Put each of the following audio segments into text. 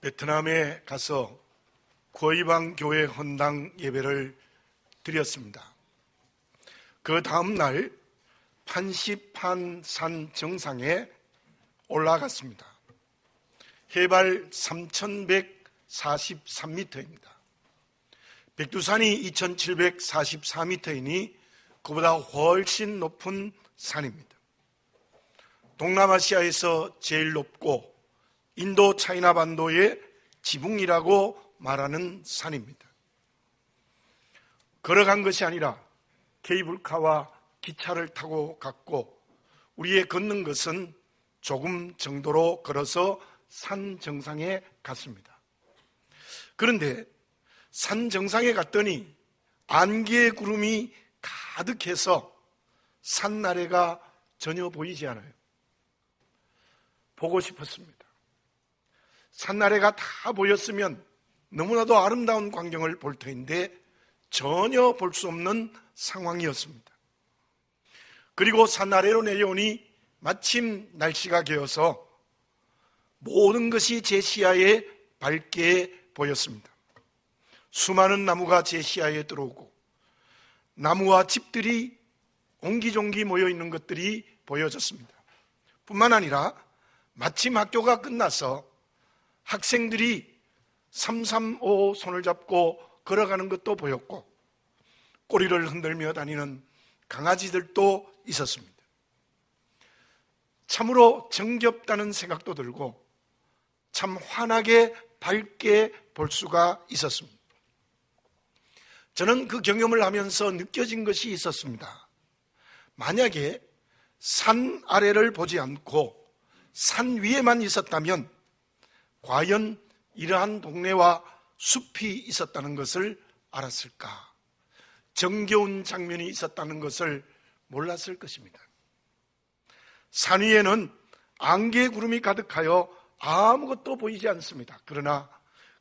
베트남에 가서 구어이방 교회 헌당 예배를 드렸습니다. 그 다음 날 판시판 정상에 올라갔습니다. 해발 3143m입니다. 백두산이 2744m이니 그보다 훨씬 높은 산입니다. 동남아시아에서 제일 높고 인도 차이나 반도의 지붕이라고 말하는 산입니다. 걸어간 것이 아니라 케이블카와 기차를 타고 갔고, 우리의 걷는 것은 조금 정도로 걸어서 산 정상에 갔습니다. 그런데 산 정상에 갔더니 안개의 구름이 가득해서 산 아래가 전혀 보이지 않아요. 보고 싶었습니다. 산 아래가 다 보였으면 너무나도 아름다운 광경을 볼 터인데 전혀 볼 수 없는 상황이었습니다. 그리고 산 아래로 내려오니 마침 날씨가 개어서 모든 것이 제 시야에 밝게 보였습니다. 수많은 나무가 제 시야에 들어오고 나무와 집들이 옹기종기 모여있는 것들이 보여졌습니다. 뿐만 아니라 마침 학교가 끝나서 학생들이 335 손을 잡고 걸어가는 것도 보였고, 꼬리를 흔들며 다니는 강아지들도 있었습니다. 참으로 정겹다는 생각도 들고 참 환하게 밝게 볼 수가 있었습니다. 저는 그 경험을 하면서 느껴진 것이 있었습니다. 만약에 산 아래를 보지 않고 산 위에만 있었다면 과연 이러한 동네와 숲이 있었다는 것을 알았을까? 정겨운 장면이 있었다는 것을 몰랐을 것입니다. 산 위에는 안개 구름이 가득하여 아무것도 보이지 않습니다. 그러나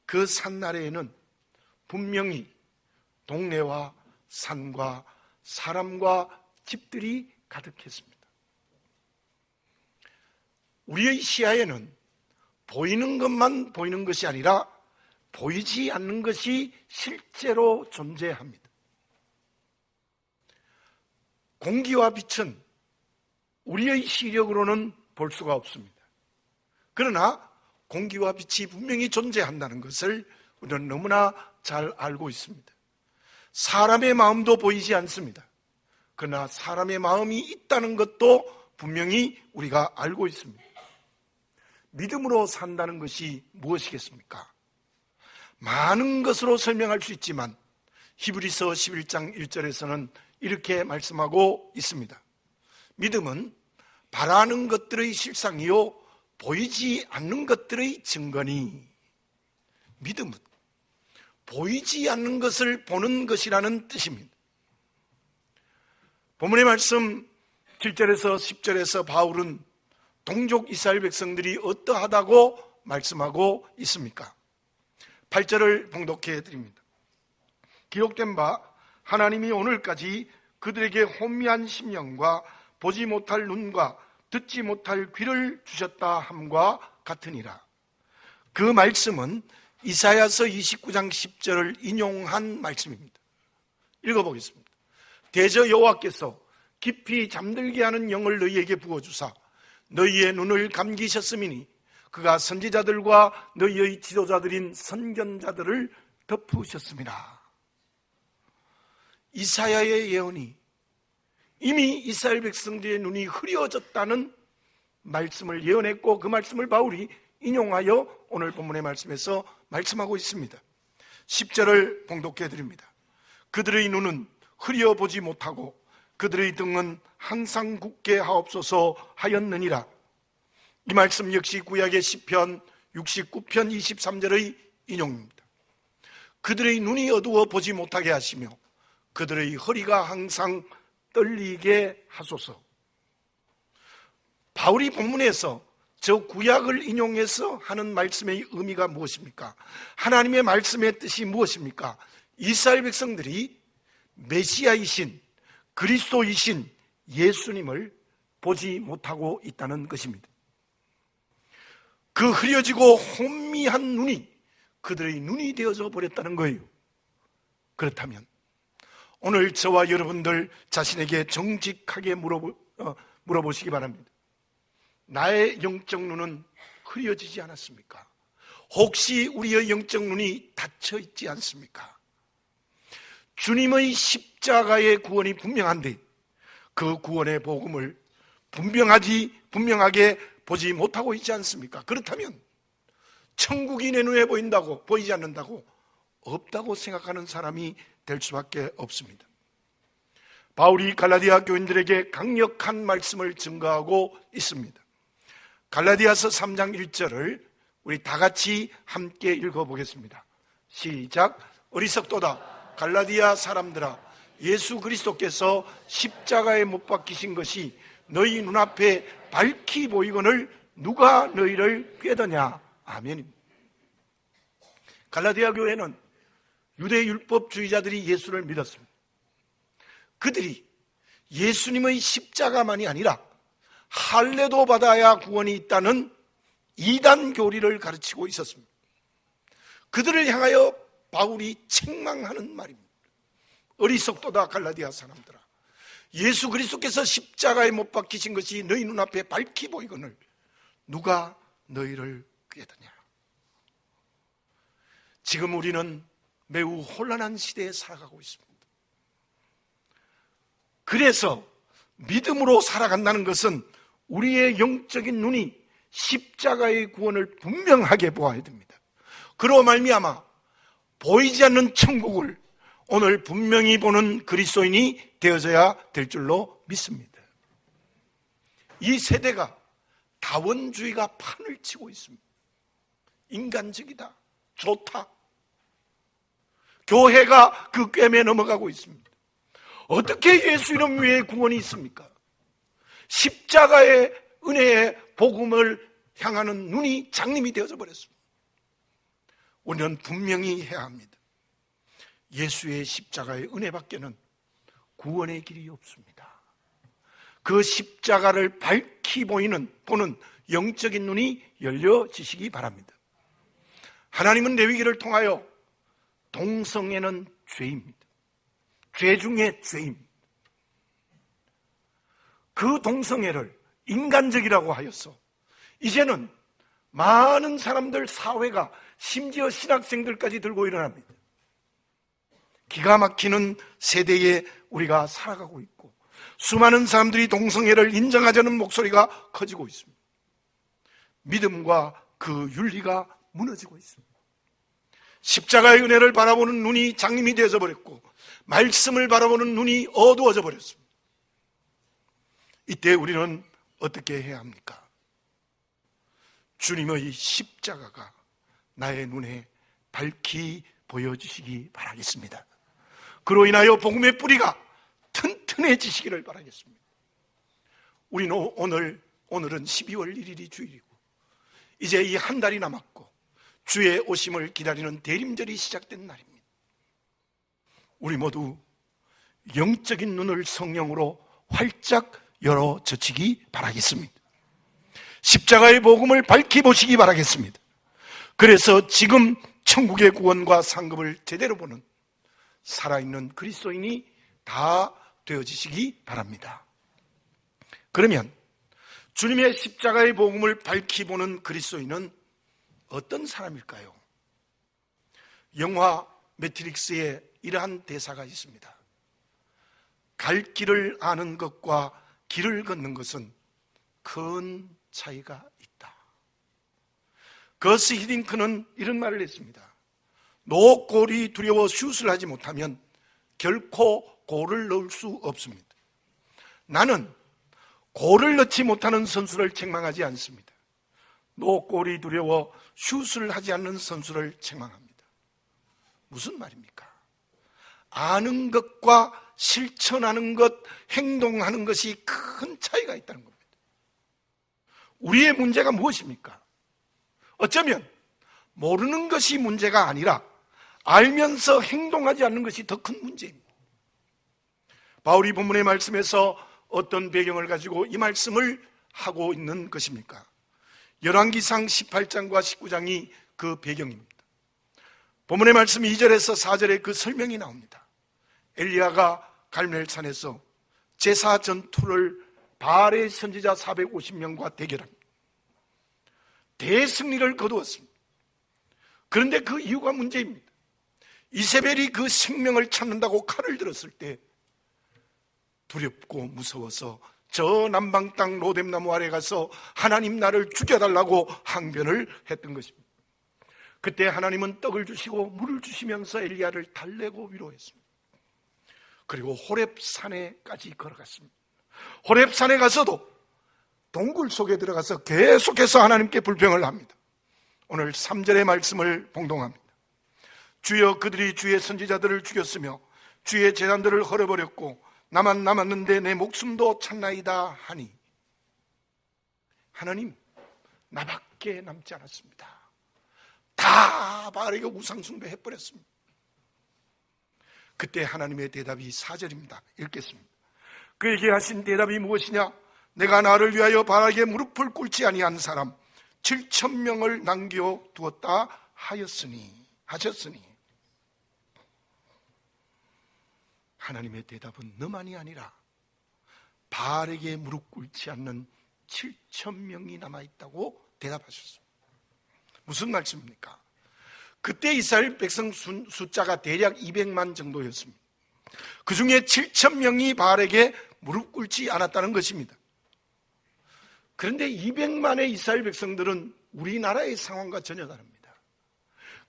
그 산 아래에는 분명히 동네와 산과 사람과 집들이 가득했습니다. 우리의 시야에는 보이는 것만 보이는 것이 아니라 보이지 않는 것이 실제로 존재합니다. 공기와 빛은 우리의 시력으로는 볼 수가 없습니다. 그러나 공기와 빛이 분명히 존재한다는 것을 우리는 너무나 잘 알고 있습니다. 사람의 마음도 보이지 않습니다. 그러나 사람의 마음이 있다는 것도 분명히 우리가 알고 있습니다. 믿음으로 산다는 것이 무엇이겠습니까? 많은 것으로 설명할 수 있지만 히브리서 11장 1절에서는 이렇게 말씀하고 있습니다. 믿음은 바라는 것들의 실상이요 보이지 않는 것들의 증거니. 믿음은 보이지 않는 것을 보는 것이라는 뜻입니다. 본문의 말씀 7절에서 10절에서 바울은 동족 이스라엘 백성들이 어떠하다고 말씀하고 있습니까? 8절을 봉독해 드립니다. 기록된 바 하나님이 오늘까지 그들에게 혼미한 심령과 보지 못할 눈과 듣지 못할 귀를 주셨다 함과 같으니라. 그 말씀은 이사야서 29장 10절을 인용한 말씀입니다. 읽어보겠습니다. 대저 여호와께서 깊이 잠들게 하는 영을 너희에게 부어주사 너희의 눈을 감기셨음이니 그가 선지자들과 너희의 지도자들인 선견자들을 덮으셨습니다. 이사야의 예언이 이미 이스라엘 백성들의 눈이 흐려졌다는 말씀을 예언했고, 그 말씀을 바울이 인용하여 오늘 본문의 말씀에서 말씀하고 있습니다. 10절을 봉독해 드립니다. 그들의 눈은 흐려보지 못하고 그들의 등은 항상 굳게 하옵소서 하였느니라. 이 말씀 역시 구약의 시편 69편 23절의 인용입니다. 그들의 눈이 어두워 보지 못하게 하시며 그들의 허리가 항상 떨리게 하소서. 바울이 본문에서 저 구약을 인용해서 하는 말씀의 의미가 무엇입니까? 하나님의 말씀의 뜻이 무엇입니까? 이스라엘 백성들이 메시아이신 그리스도이신 예수님을 보지 못하고 있다는 것입니다. 그 흐려지고 혼미한 눈이 그들의 눈이 되어져 버렸다는 거예요. 그렇다면 오늘 저와 여러분들 자신에게 정직하게 물어보시기 바랍니다. 나의 영적 눈은 흐려지지 않았습니까? 혹시 우리의 영적 눈이 닫혀 있지 않습니까? 주님의 십자가의 구원이 분명한데 그 구원의 복음을 분명하게 보지 못하고 있지 않습니까? 그렇다면 천국이 내 눈에 보이지 않는다고 없다고 생각하는 사람이 될 수밖에 없습니다. 바울이 갈라디아 교인들에게 강력한 말씀을 증거하고 있습니다. 갈라디아서 3장 1절을 우리 다 같이 함께 읽어보겠습니다. 시작. 어리석도다 갈라디아 사람들아, 예수 그리스도께서 십자가에 못 박히신 것이 너희 눈앞에 밝히 보이거늘 누가 너희를 꾀더냐. 아멘입니다. 갈라디아 교회는 유대 율법주의자들이 예수를 믿었습니다. 그들이 예수님의 십자가만이 아니라 할례도 받아야 구원이 있다는 이단 교리를 가르치고 있었습니다. 그들을 향하여 바울이 책망하는 말입니다. 어리석도다 갈라디아 사람들아, 예수 그리스도께서 십자가에 못 박히신 것이 너희 눈앞에 밝히 보이거늘 누가 너희를 꾀더냐. 지금 우리는 매우 혼란한 시대에 살아가고 있습니다. 그래서 믿음으로 살아간다는 것은 우리의 영적인 눈이 십자가의 구원을 분명하게 보아야 됩니다. 그로 말미암아 보이지 않는 천국을 오늘 분명히 보는 그리스도인이 되어져야 될 줄로 믿습니다. 이 세대가 다원주의가 판을 치고 있습니다. 인간적이다, 좋다. 교회가 그 꿰매 넘어가고 있습니다. 어떻게 예수 이름 위에 구원이 있습니까? 십자가의 은혜의 복음을 향하는 눈이 장님이 되어져 버렸습니다. 우리는 분명히 해야 합니다. 예수의 십자가의 은혜밖에는 구원의 길이 없습니다. 그 십자가를 밝히 보는 영적인 눈이 열려지시기 바랍니다. 하나님은 레위기를 통하여 동성애는 죄입니다. 죄 중에 죄입니다. 그 동성애를 인간적이라고 하여서 이제는 많은 사람들, 사회가, 심지어 신학생들까지 들고 일어납니다. 기가 막히는 세대에 우리가 살아가고 있고 수많은 사람들이 동성애를 인정하자는 목소리가 커지고 있습니다. 믿음과 그 윤리가 무너지고 있습니다. 십자가의 은혜를 바라보는 눈이 장님이 되어져 버렸고 말씀을 바라보는 눈이 어두워져 버렸습니다. 이때 우리는 어떻게 해야 합니까? 주님의 십자가가 나의 눈에 밝히 보여주시기 바라겠습니다. 그로 인하여 복음의 뿌리가 튼튼해지시기를 바라겠습니다. 우리는 오늘은 12월 1일이 주일이고 이제 이 한 달이 남았고 주의 오심을 기다리는 대림절이 시작된 날입니다. 우리 모두 영적인 눈을 성령으로 활짝 열어 젖히기 바라겠습니다. 십자가의 복음을 밝히 보시기 바라겠습니다. 그래서 지금 천국의 구원과 상급을 제대로 보는 살아있는 그리스도인이 다 되어지시기 바랍니다. 그러면 주님의 십자가의 복음을 밝히 보는 그리스도인은 어떤 사람일까요? 영화 매트릭스에 이러한 대사가 있습니다. 갈 길을 아는 것과 길을 걷는 것은 큰 차이가 있다. 거스 히딩크는 이런 말을 했습니다. 노골이 두려워 슛을 하지 못하면 결코 골을 넣을 수 없습니다. 나는 골을 넣지 못하는 선수를 책망하지 않습니다. 노골이 두려워 슛을 하지 않는 선수를 책망합니다. 무슨 말입니까? 아는 것과 실천하는 것, 행동하는 것이 큰 차이가 있다는 겁니다. 우리의 문제가 무엇입니까? 어쩌면 모르는 것이 문제가 아니라 알면서 행동하지 않는 것이 더 큰 문제입니다. 바울이 본문의 말씀에서 어떤 배경을 가지고 이 말씀을 하고 있는 것입니까? 열왕기상 18장과 19장이 그 배경입니다. 본문의 말씀 2절에서 4절에 그 설명이 나옵니다. 엘리야가 갈멜산에서 제사 전투를 바알의 선지자 450명과 대결합니다. 대승리를 거두었습니다. 그런데 그 이유가 문제입니다. 이세벨이 그 생명을 찾는다고 칼을 들었을 때 두렵고 무서워서 저 남방 땅 로뎀나무 아래 가서 하나님 나를 죽여달라고 항변을 했던 것입니다. 그때 하나님은 떡을 주시고 물을 주시면서 엘리야를 달래고 위로했습니다. 그리고 호렙산에까지 걸어갔습니다. 호렙산에 가서도 동굴 속에 들어가서 계속해서 하나님께 불평을 합니다. 오늘 3절의 말씀을 봉독합니다. 주여, 그들이 주의 선지자들을 죽였으며 주의 제단들을 헐어버렸고 나만 남았는데 내 목숨도 찾나이다 하니, 하나님, 나밖에 남지 않았습니다. 다 바알에게 우상숭배 해버렸습니다. 그때 하나님의 대답이 4절입니다. 읽겠습니다. 그에게 하신 대답이 무엇이냐? 내가 나를 위하여 바알에게 무릎을 꿇지 아니한 사람 7,000명을 남겨두었다 하셨으니. 하나님의 대답은 너만이 아니라 바알에게 무릎 꿇지 않는 7,000명이 남아있다고 대답하셨습니다. 무슨 말씀입니까? 그때 이스라엘 백성 숫자가 대략 200만 정도였습니다. 그 중에 7,000명이 바알에게 무릎 꿇지 않았다는 것입니다. 그런데 200만의 이스라엘 백성들은 우리나라의 상황과 전혀 다릅니다.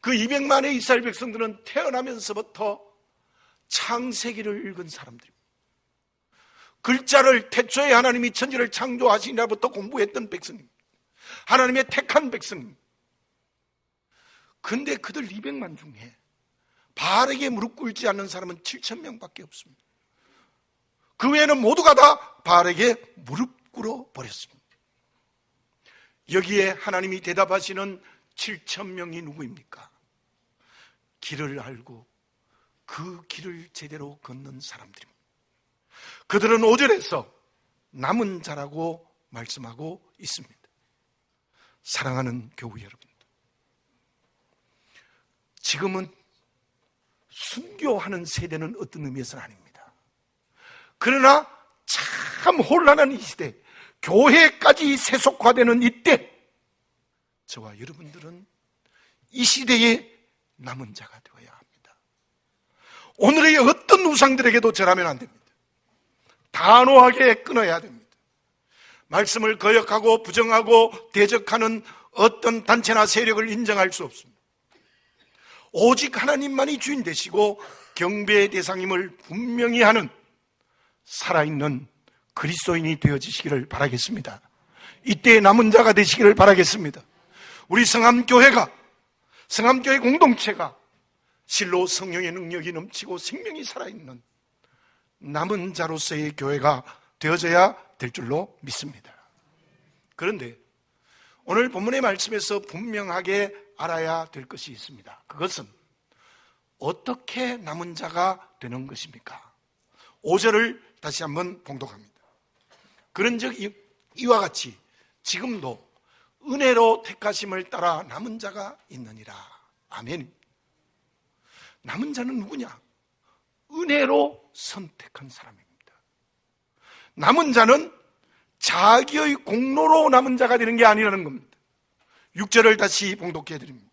그 200만의 이스라엘 백성들은 태어나면서부터 창세기를 읽은 사람들입니다. 글자를 태초에 하나님이 천지를 창조하시니라부터 공부했던 백성입니다. 하나님의 택한 백성입니다. 그런데 그들 200만 중에 바알에게 무릎 꿇지 않는 사람은 7,000명밖에 없습니다. 그 외에는 모두가 다 바알에게 무릎 꿇어 버렸습니다. 여기에 하나님이 대답하시는 7,000명이 누구입니까? 길을 알고 그 길을 제대로 걷는 사람들입니다. 그들은 5절에서 남은 자라고 말씀하고 있습니다. 사랑하는 교우 여러분, 지금은 순교하는 세대는 어떤 의미에서는 아닙니다. 그러나 참 혼란한 이 시대, 교회까지 세속화되는 이때 저와 여러분들은 이 시대의 남은 자가 되어야 합니다. 오늘의 어떤 우상들에게도 절하면 안 됩니다. 단호하게 끊어야 됩니다. 말씀을 거역하고 부정하고 대적하는 어떤 단체나 세력을 인정할 수 없습니다. 오직 하나님만이 주인 되시고 경배의 대상임을 분명히 하는 살아있는 그리스도인이 되어지시기를 바라겠습니다. 이때의 남은 자가 되시기를 바라겠습니다. 우리 성암교회 공동체가 실로 성령의 능력이 넘치고 생명이 살아있는 남은 자로서의 교회가 되어져야 될 줄로 믿습니다. 그런데 오늘 본문의 말씀에서 분명하게 알아야 될 것이 있습니다. 그것은 어떻게 남은 자가 되는 것입니까? 5절을 다시 한번 봉독합니다. 그런즉 이와 같이 지금도 은혜로 택하심을 따라 남은 자가 있느니라. 아멘. 남은 자는 누구냐? 은혜로 선택한 사람입니다. 남은 자는 자기의 공로로 남은 자가 되는 게 아니라는 겁니다. 6절을 다시 봉독해 드립니다.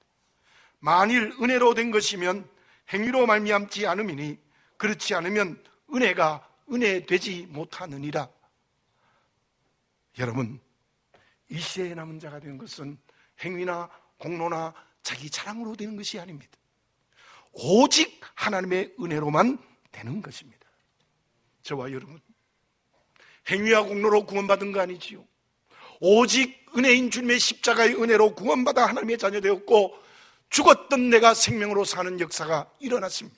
만일 은혜로 된 것이면 행위로 말미암지 않음이니 그렇지 않으면 은혜가 은혜 되지 못하느니라. 여러분, 이 시대에 남은 자가 되는 것은 행위나 공로나 자기 자랑으로 되는 것이 아닙니다. 오직 하나님의 은혜로만 되는 것입니다. 저와 여러분, 행위와 공로로 구원받은 거 아니지요. 오직 은혜인 주님의 십자가의 은혜로 구원받아 하나님의 자녀 되었고 죽었던 내가 생명으로 사는 역사가 일어났습니다.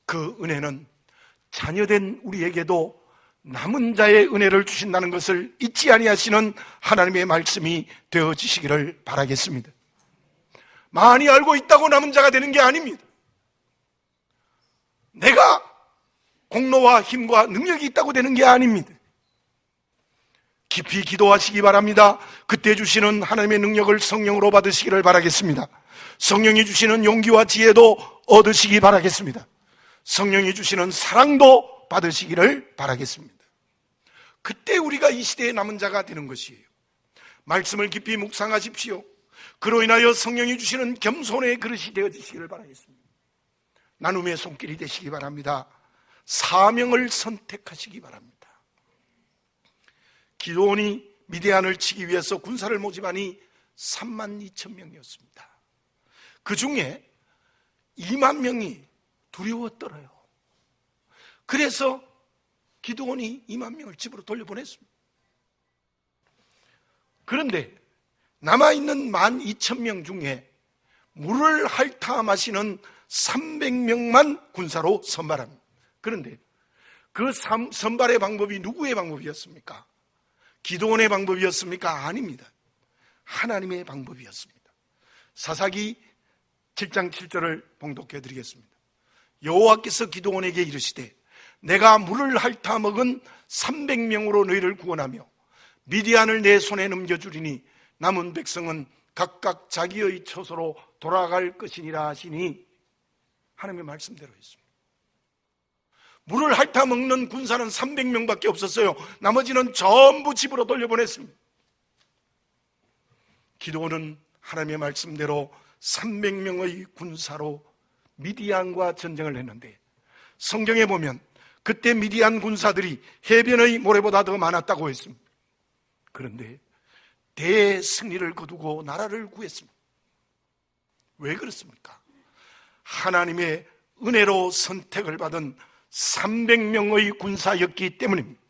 그 은혜는 자녀된 우리에게도 남은 자의 은혜를 주신다는 것을 잊지 아니하시는 하나님의 말씀이 되어지시기를 바라겠습니다. 많이 알고 있다고 남은 자가 되는 게 아닙니다. 내가 공로와 힘과 능력이 있다고 되는 게 아닙니다. 깊이 기도하시기 바랍니다. 그때 주시는 하나님의 능력을 성령으로 받으시기를 바라겠습니다. 성령이 주시는 용기와 지혜도 얻으시기 바라겠습니다. 성령이 주시는 사랑도 받으시기를 바라겠습니다. 그때 우리가 이 시대의 남은 자가 되는 것이에요. 말씀을 깊이 묵상하십시오. 그로 인하여 성령이 주시는 겸손의 그릇이 되어지시기를 바라겠습니다. 나눔의 손길이 되시기 바랍니다. 사명을 선택하시기 바랍니다. 기드온이 미디안을 치기 위해서 군사를 모집하니 32,000명이었습니다. 그 중에 2만 명이 두려워 떨어요. 그래서 기드온이 2만 명을 집으로 돌려보냈습니다. 그런데 남아있는 12,000명 중에 물을 핥아 마시는 300명만 군사로 선발합니다. 그런데 그 선발의 방법이 누구의 방법이었습니까? 기드온의 방법이었습니까? 아닙니다. 하나님의 방법이었습니다. 사사기 7장 7절을 봉독해 드리겠습니다. 여호와께서 기드온에게 이르시되 내가 물을 핥아 먹은 300명으로 너희를 구원하며 미디안을 내 손에 넘겨주리니 남은 백성은 각각 자기의 처소로 돌아갈 것이니라 하시니 하나님의 말씀대로 했습니다. 물을 핥아 먹는 군사는 300명밖에 없었어요. 나머지는 전부 집으로 돌려보냈습니다. 기드온은 하나님의 말씀대로 300명의 군사로 미디안과 전쟁을 했는데 성경에 보면 그때 미디안 군사들이 해변의 모래보다 더 많았다고 했습니다. 그런데 대승리를 거두고 나라를 구했습니다. 왜 그렇습니까? 하나님의 은혜로 선택을 받은 300명의 군사였기 때문입니다.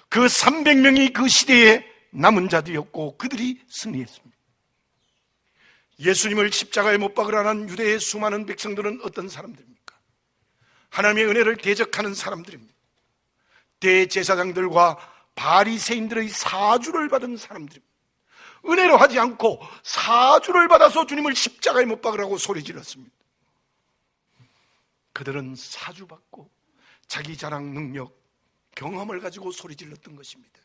그 300명이 그 시대에 남은 자들이었고 그들이 승리했습니다. 예수님을 십자가에 못 박으라는 유대의 수많은 백성들은 어떤 사람들입니까? 하나님의 은혜를 대적하는 사람들입니다. 대제사장들과 바리새인들의 사주를 받은 사람들입니다. 은혜로 하지 않고 사주를 받아서 주님을 십자가에 못 박으라고 소리 질렀습니다. 그들은 사주받고 자기 자랑 능력, 경험을 가지고 소리 질렀던 것입니다.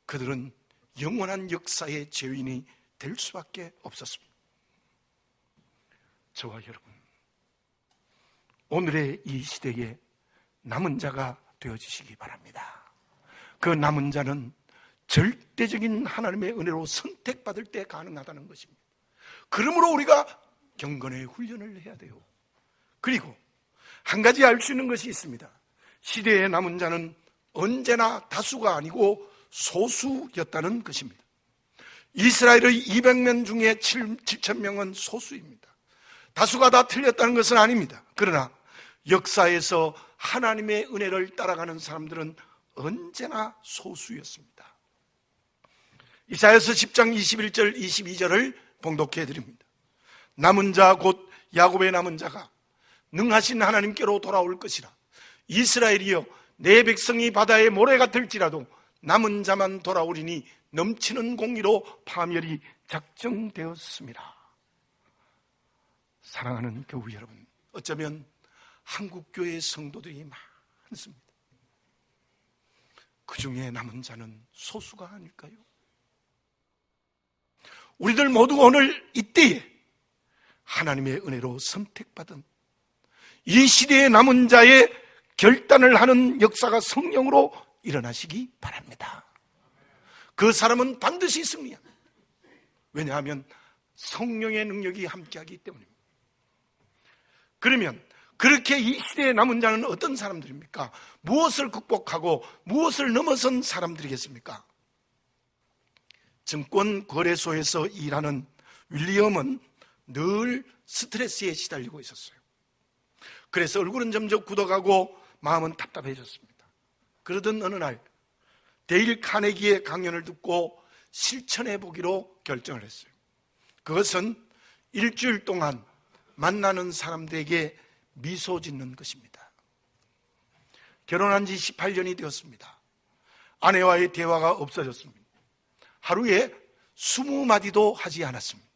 그들은 영원한 역사의 죄인이 될 수밖에 없었습니다. 저와 여러분, 오늘의 이 시대에 남은 자가 되어지시기 바랍니다. 그 남은 자는 절대적인 하나님의 은혜로 선택받을 때 가능하다는 것입니다. 그러므로 우리가 경건의 훈련을 해야 돼요. 그리고 한 가지 알 수 있는 것이 있습니다. 시대의 남은 자는 언제나 다수가 아니고 소수였다는 것입니다. 이스라엘의 200명 중에 7,000명은 소수입니다. 다수가 다 틀렸다는 것은 아닙니다. 그러나 역사에서 하나님의 은혜를 따라가는 사람들은 언제나 소수였습니다. 이사야서 10장 21절 22절을 봉독해 드립니다. 남은 자 곧 야곱의 남은 자가 능하신 하나님께로 돌아올 것이라. 이스라엘이여 내 백성이 바다의 모래 같을지라도 남은 자만 돌아오리니 넘치는 공의로 파멸이 작정되었습니다. 사랑하는 교우 여러분, 어쩌면 한국교회의 성도들이 많습니다. 그 중에 남은 자는 소수가 아닐까요? 우리들 모두 오늘 이때에 하나님의 은혜로 선택받은 이 시대의 남은 자의 결단을 하는 역사가 성령으로 일어나시기 바랍니다. 그 사람은 반드시 승리합니다. 왜냐하면 성령의 능력이 함께하기 때문입니다. 그러면 그렇게 이 시대에 남은 자는 어떤 사람들입니까? 무엇을 극복하고 무엇을 넘어선 사람들이겠습니까? 증권 거래소에서 일하는 윌리엄은 늘 스트레스에 시달리고 있었어요. 그래서 얼굴은 점점 굳어가고 마음은 답답해졌습니다. 그러던 어느 날 데일 카네기의 강연을 듣고 실천해 보기로 결정을 했어요. 그것은 일주일 동안 만나는 사람들에게 미소 짓는 것입니다. 결혼한 지 18년이 되었습니다. 아내와의 대화가 없어졌습니다. 하루에 20마디도 하지 않았습니다.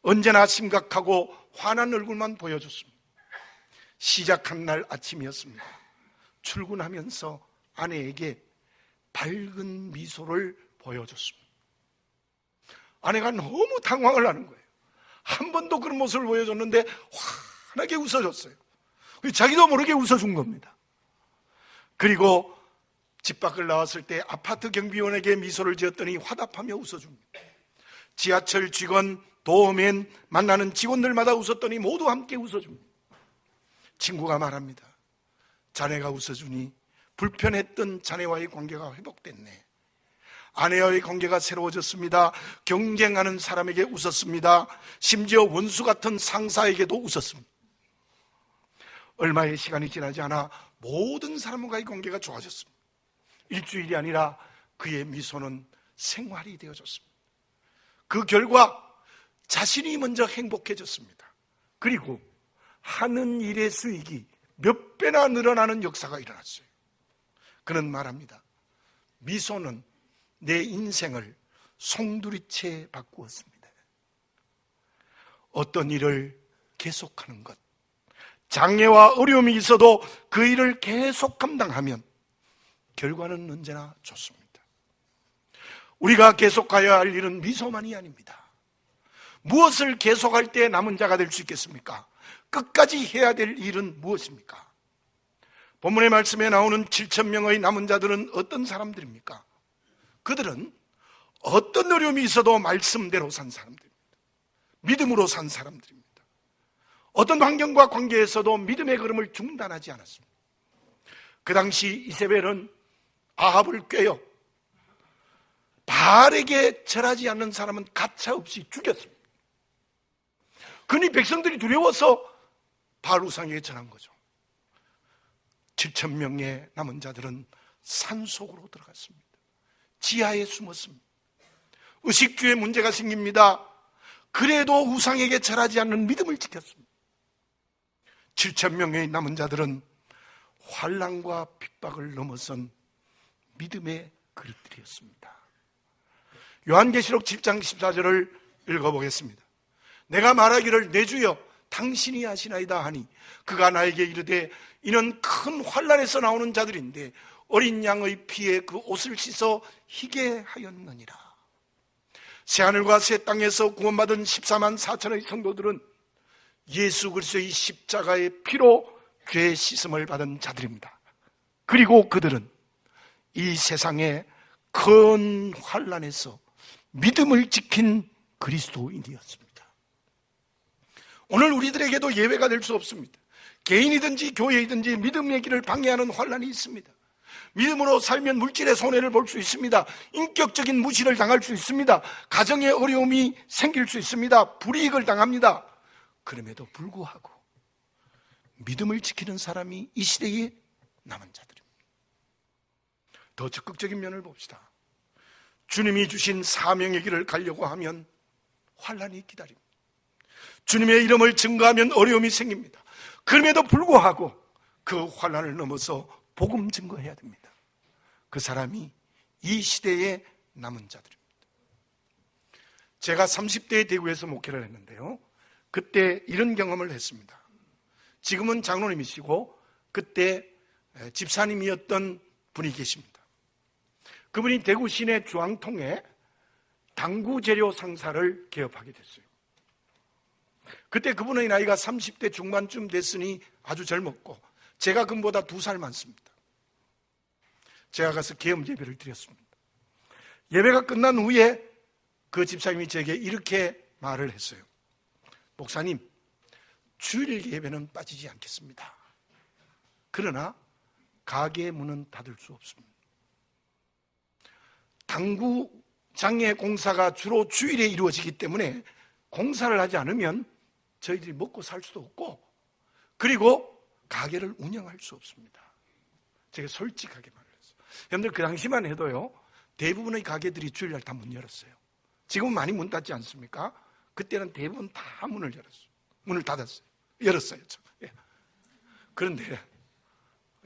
언제나 심각하고 화난 얼굴만 보여줬습니다. 시작한 날 아침이었습니다. 출근하면서 아내에게 밝은 미소를 보여줬습니다. 아내가 너무 당황을 하는 거예요. 한 번도 그런 모습을 보여줬는데 환하게 웃어줬어요. 자기도 모르게 웃어준 겁니다. 그리고 집 밖을 나왔을 때 아파트 경비원에게 미소를 지었더니 화답하며 웃어줍니다. 지하철 직원, 도어맨, 만나는 직원들마다 웃었더니 모두 함께 웃어줍니다. 친구가 말합니다. 자네가 웃어주니 불편했던 자네와의 관계가 회복됐네. 아내와의 관계가 새로워졌습니다. 경쟁하는 사람에게 웃었습니다. 심지어 원수 같은 상사에게도 웃었습니다. 얼마의 시간이 지나지 않아 모든 사람과의 관계가 좋아졌습니다. 일주일이 아니라 그의 미소는 생활이 되어졌습니다. 그 결과 자신이 먼저 행복해졌습니다. 그리고 하는 일의 수익이 몇 배나 늘어나는 역사가 일어났어요. 그는 말합니다. 미소는 내 인생을 송두리째 바꾸었습니다. 어떤 일을 계속하는 것, 장애와 어려움이 있어도 그 일을 계속 감당하면 결과는 언제나 좋습니다. 우리가 계속해야 할 일은 미소만이 아닙니다. 무엇을 계속할 때 남은 자가 될 수 있겠습니까? 끝까지 해야 될 일은 무엇입니까? 본문의 말씀에 나오는 7,000명의 남은 자들은 어떤 사람들입니까? 그들은 어떤 어려움이 있어도 말씀대로 산 사람들입니다. 믿음으로 산 사람들입니다. 어떤 환경과 관계에서도 믿음의 걸음을 중단하지 않았습니다. 그 당시 이세벨은 아합을 꾀어 바알에게 절하지 않는 사람은 가차없이 죽였습니다. 그러니 백성들이 두려워서 바알 우상에게 절한 거죠. 7,000명의 남은 자들은 산속으로 들어갔습니다. 지하에 숨었습니다. 의식주에 문제가 생깁니다. 그래도 우상에게 절하지 않는 믿음을 지켰습니다. 7,000명의 남은 자들은 환난과 핍박을 넘어선 믿음의 그릇들이었습니다. 요한계시록 7장 14절을 읽어보겠습니다. 내가 말하기를 내 주여 당신이 하시나이다 하니 그가 나에게 이르되 이는 큰 환난에서 나오는 자들인데 어린 양의 피에 그 옷을 씻어 희게 하였느니라. 새하늘과 새 땅에서 구원받은 14만 4천의 성도들은 예수 그리스도의 십자가의 피로 죄 씻음을 받은 자들입니다. 그리고 그들은 이 세상의 큰 환난에서 믿음을 지킨 그리스도인이었습니다. 오늘 우리들에게도 예외가 될 수 없습니다. 개인이든지 교회이든지 믿음의 길을 방해하는 환난이 있습니다. 믿음으로 살면 물질의 손해를 볼 수 있습니다. 인격적인 무시를 당할 수 있습니다. 가정의 어려움이 생길 수 있습니다. 불이익을 당합니다. 그럼에도 불구하고 믿음을 지키는 사람이 이 시대에 남은 자들입니다. 더 적극적인 면을 봅시다. 주님이 주신 사명의 길을 가려고 하면 환난이 기다립니다. 주님의 이름을 증거하면 어려움이 생깁니다. 그럼에도 불구하고 그 환난을 넘어서 복음 증거해야 됩니다. 그 사람이 이 시대의 남은 자들입니다. 제가 30대에 대구에서 목회를 했는데요, 그때 이런 경험을 했습니다. 지금은 장로님이시고 그때 집사님이었던 분이 계십니다. 그분이 대구 시내 주황통에 당구 재료 상사를 개업하게 됐어요. 그때 그분의 나이가 30대 중반쯤 됐으니 아주 젊었고 제가 그분보다 2살 많습니다. 제가 가서 계엄 예배를 드렸습니다. 예배가 끝난 후에 그 집사님이 제게 이렇게 말을 했어요. 목사님, 주일 예배는 빠지지 않겠습니다. 그러나 가게의 문은 닫을 수 없습니다. 당구장의 공사가 주로 주일에 이루어지기 때문에 공사를 하지 않으면 저희들이 먹고 살 수도 없고 그리고 가게를 운영할 수 없습니다. 제가 솔직하게 말을 했어요. 여러분들 그 당시만 해도요, 대부분의 가게들이 주일날 다 문 열었어요. 지금은 많이 문 닫지 않습니까? 그때는 대부분 다 문을 열었어요. 문을 닫았어요. 열었어요. 예. 그런데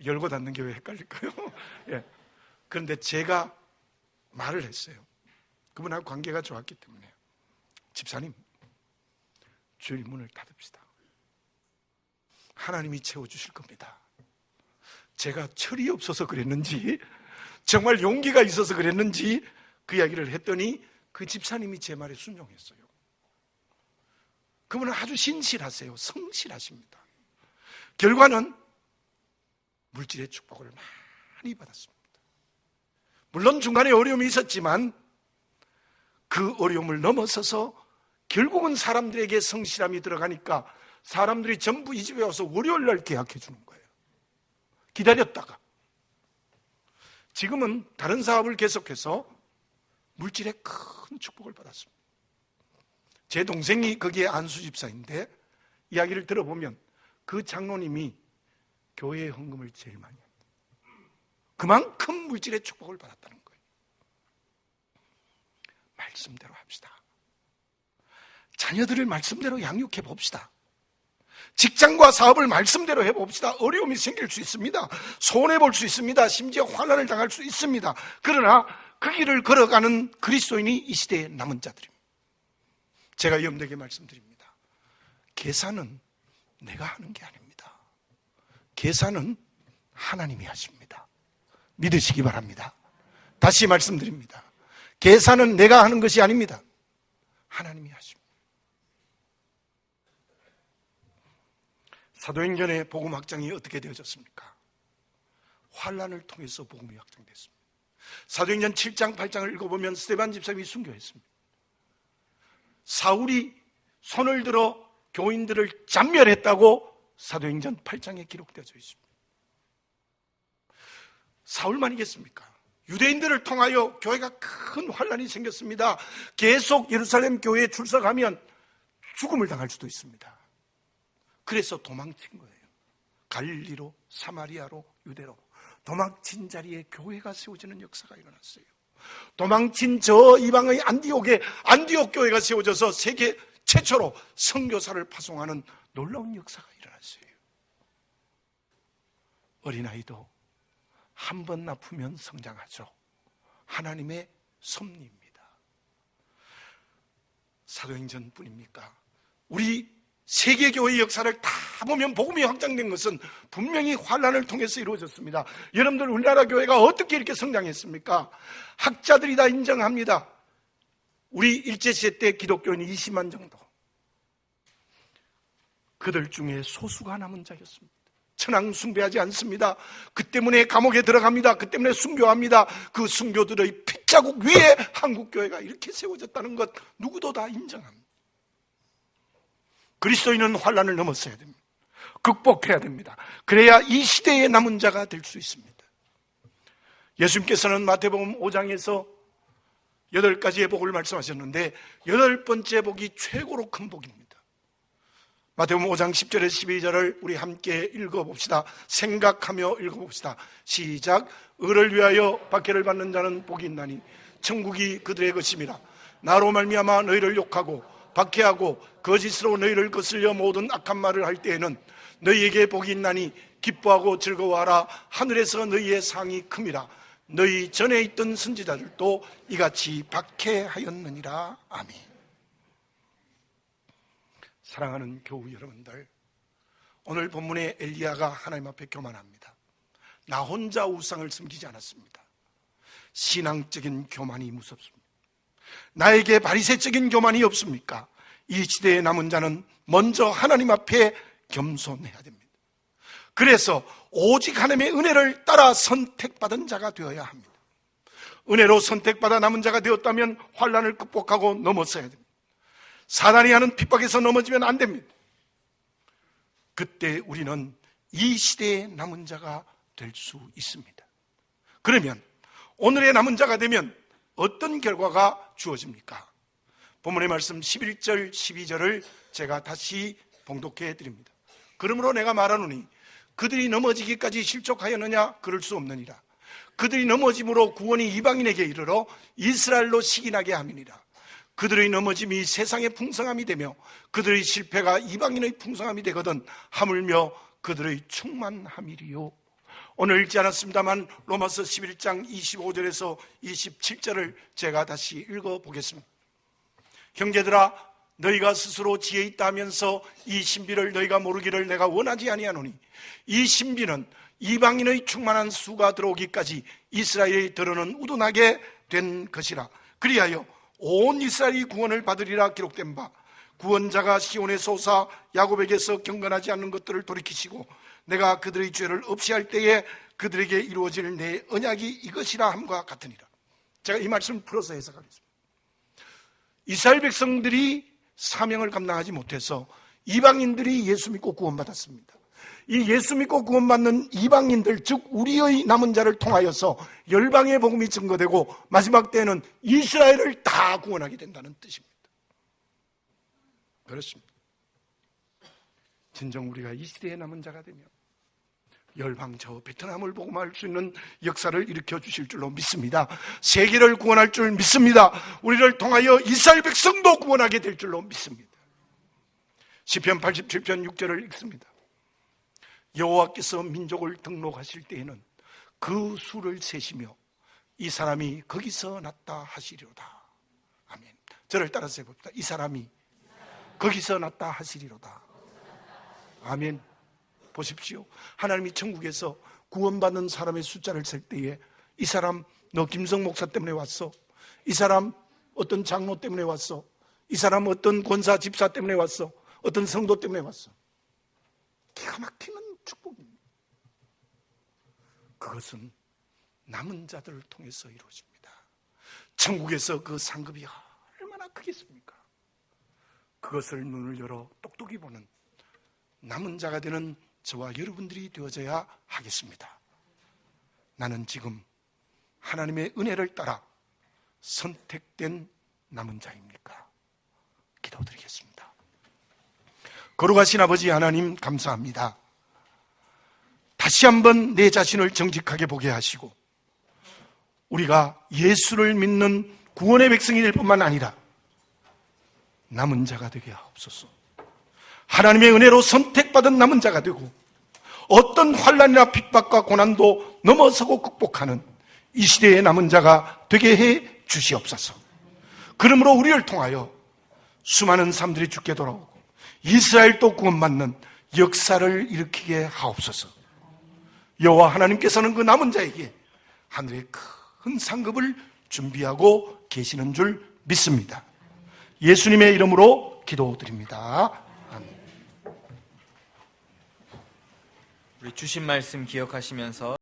열고 닫는 게 왜 헷갈릴까요? 예. 그런데 제가 말을 했어요. 그분하고 관계가 좋았기 때문에. 집사님, 주일 문을 닫읍시다. 하나님이 채워주실 겁니다. 제가 철이 없어서 그랬는지 정말 용기가 있어서 그랬는지 그 이야기를 했더니 그 집사님이 제 말에 순종했어요. 그분은 아주 신실하세요. 성실하십니다. 결과는 물질의 축복을 많이 받았습니다. 물론 중간에 어려움이 있었지만 그 어려움을 넘어서서 결국은 사람들에게 성실함이 들어가니까 사람들이 전부 이 집에 와서 월요일 날 계약해 주는 거예요. 기다렸다가 지금은 다른 사업을 계속해서 물질의 큰 축복을 받았습니다. 제 동생이 거기에 안수집사인데 이야기를 들어보면 그 장로님이 교회의 헌금을 제일 많이 합니다. 그만큼 물질의 축복을 받았다는 거예요. 말씀대로 합시다. 자녀들을 말씀대로 양육해 봅시다. 직장과 사업을 말씀대로 해봅시다. 어려움이 생길 수 있습니다. 손해볼 수 있습니다. 심지어 환난을 당할 수 있습니다. 그러나 그 길을 걸어가는 그리스도인이 이 시대에 남은 자들입니다. 제가 여러분들에게 말씀드립니다. 계산은 내가 하는 게 아닙니다. 계산은 하나님이 하십니다. 믿으시기 바랍니다. 다시 말씀드립니다. 계산은 내가 하는 것이 아닙니다. 하나님이 하십니다. 사도행전의 복음 확장이 어떻게 되어졌습니까? 환난을 통해서 복음이 확장됐습니다. 사도행전 7장 8장을 읽어보면 스데반 집사님이 순교했습니다. 사울이 손을 들어 교인들을 잔멸했다고 사도행전 8장에 기록되어져 있습니다. 사울만이겠습니까? 유대인들을 통하여 교회가 큰 환난이 생겼습니다. 계속 예루살렘 교회에 출석하면 죽음을 당할 수도 있습니다. 그래서 도망친 거예요. 갈릴리로, 사마리아로, 유대로 도망친 자리에 교회가 세워지는 역사가 일어났어요. 도망친 저 이방의 안디옥 교회가 세워져서 세계 최초로 선교사를 파송하는 놀라운 역사가 일어났어요. 어린아이도 한 번 아프면 성장하죠. 하나님의 섭리입니다. 사도행전뿐입니까? 우리 세계교회의 역사를 다 보면 복음이 확장된 것은 분명히 환난을 통해서 이루어졌습니다. 여러분들 우리나라 교회가 어떻게 이렇게 성장했습니까? 학자들이 다 인정합니다. 우리 일제시대 때 기독교인이 20만 정도. 그들 중에 소수가 남은 자였습니다. 천황 숭배하지 않습니다. 그 때문에 감옥에 들어갑니다. 그 때문에 순교합니다. 그 순교들의 핏자국 위에 한국교회가 이렇게 세워졌다는 것 누구도 다 인정합니다. 그리스도인은 환난을 넘었어야 됩니다. 극복해야 됩니다. 그래야 이 시대의 남은 자가 될 수 있습니다. 예수님께서는 마태복음 5장에서 8가지의 복을 말씀하셨는데 8번째 복이 최고로 큰 복입니다. 마태복음 5장 10절에서 12절을 우리 함께 읽어봅시다. 생각하며 읽어봅시다. 시작. 의를 위하여 박해를 받는 자는 복이 있나니 천국이 그들의 것임이라. 나로 말미암아 너희를 욕하고 박해하고 거짓으로 너희를 거슬려 모든 악한 말을 할 때에는 너희에게 복이 있나니 기뻐하고 즐거워하라. 하늘에서 너희의 상이 큼이라. 너희 전에 있던 선지자들도 이같이 박해하였느니라. 아멘. 사랑하는 교우 여러분들, 오늘 본문의 엘리야가 하나님 앞에 교만합니다. 나 혼자 우상을 섬기지 않았습니다. 신앙적인 교만이 무섭습니다. 나에게 바리새적인 교만이 없습니까? 이 시대에 남은 자는 먼저 하나님 앞에 겸손해야 됩니다. 그래서 오직 하나님의 은혜를 따라 선택받은 자가 되어야 합니다. 은혜로 선택받아 남은 자가 되었다면 환난을 극복하고 넘어서야 됩니다. 사단이 하는 핍박에서 넘어지면 안 됩니다. 그때 우리는 이 시대의 남은 자가 될 수 있습니다. 그러면 오늘의 남은 자가 되면 어떤 결과가 주어집니까? 본문의 말씀 11절 12절을 제가 다시 봉독해 드립니다. 그러므로 내가 말하노니 그들이 넘어지기까지 실족하였느냐? 그럴 수 없느니라. 그들이 넘어짐으로 구원이 이방인에게 이르러 이스라엘로 시기나게 함이니라. 그들의 넘어짐이 세상의 풍성함이 되며 그들의 실패가 이방인의 풍성함이 되거든 하물며 그들의 충만함이리요. 오늘 읽지 않았습니다만 로마서 11장 25절에서 27절을 제가 다시 읽어보겠습니다. 형제들아, 너희가 스스로 지혜 있다 하면서 이 신비를 너희가 모르기를 내가 원하지 아니하노니 이 신비는 이방인의 충만한 수가 들어오기까지 이스라엘의 더러는 우둔하게 된 것이라. 그리하여 온 이스라엘이 구원을 받으리라 기록된 바, 구원자가 시온의 소사 야곱에게서 경건하지 않는 것들을 돌이키시고 내가 그들의 죄를 없이 할 때에 그들에게 이루어질 내 언약이 이것이라 함과 같으니라. 제가 이 말씀을 풀어서 해석하겠습니다. 이스라엘 백성들이 사명을 감당하지 못해서 이방인들이 예수 믿고 구원받았습니다. 이 예수 믿고 구원받는 이방인들, 즉 우리의 남은 자를 통하여서 열방의 복음이 증거되고 마지막 때에는 이스라엘을 다 구원하게 된다는 뜻입니다. 그렇습니다. 진정 우리가 이 시대의 남은 자가 되면 열방 저 베트남을 복음할 수 있는 역사를 일으켜 주실 줄로 믿습니다. 세계를 구원할 줄 믿습니다. 우리를 통하여 이스라엘 백성도 구원하게 될 줄로 믿습니다. 시편 87편 6절을 읽습니다. 여호와께서 민족을 등록하실 때에는 그 수를 세시며 이 사람이 거기서 났다 하시리로다. 아멘. 저를 따라서 해봅시다. 이 사람이 거기서 났다 하시리로다. 아멘. 보십시오. 하나님이 천국에서 구원받는 사람의 숫자를 셀 때에 이 사람 너 김성 목사 때문에 왔어. 이 사람 어떤 장로 때문에 왔어. 이 사람 어떤 권사 집사 때문에 왔어. 어떤 성도 때문에 왔어. 기가 막히는 축복입니다. 그것은 남은 자들을 통해서 이루어집니다. 천국에서 그 상급이 얼마나 크겠습니까? 그것을 눈을 열어 똑똑히 보는 남은 자가 되는 저와 여러분들이 되어져야 하겠습니다. 나는 지금 하나님의 은혜를 따라 선택된 남은 자입니까? 기도드리겠습니다. 거룩하신 아버지 하나님 감사합니다. 다시 한번 내 자신을 정직하게 보게 하시고 우리가 예수를 믿는 구원의 백성이 될 뿐만 아니라 남은 자가 되게 하옵소서. 하나님의 은혜로 선택받은 남은 자가 되고 어떤 환난이나 핍박과 고난도 넘어서고 극복하는 이 시대의 남은 자가 되게 해 주시옵소서. 그러므로 우리를 통하여 수많은 사람들이 주께 돌아오고 이스라엘도 구원받는 역사를 일으키게 하옵소서. 여호와 하나님께서는 그 남은 자에게 하늘의 큰 상급을 준비하고 계시는 줄 믿습니다. 예수님의 이름으로 기도드립니다. 우리 주신 말씀 기억하시면서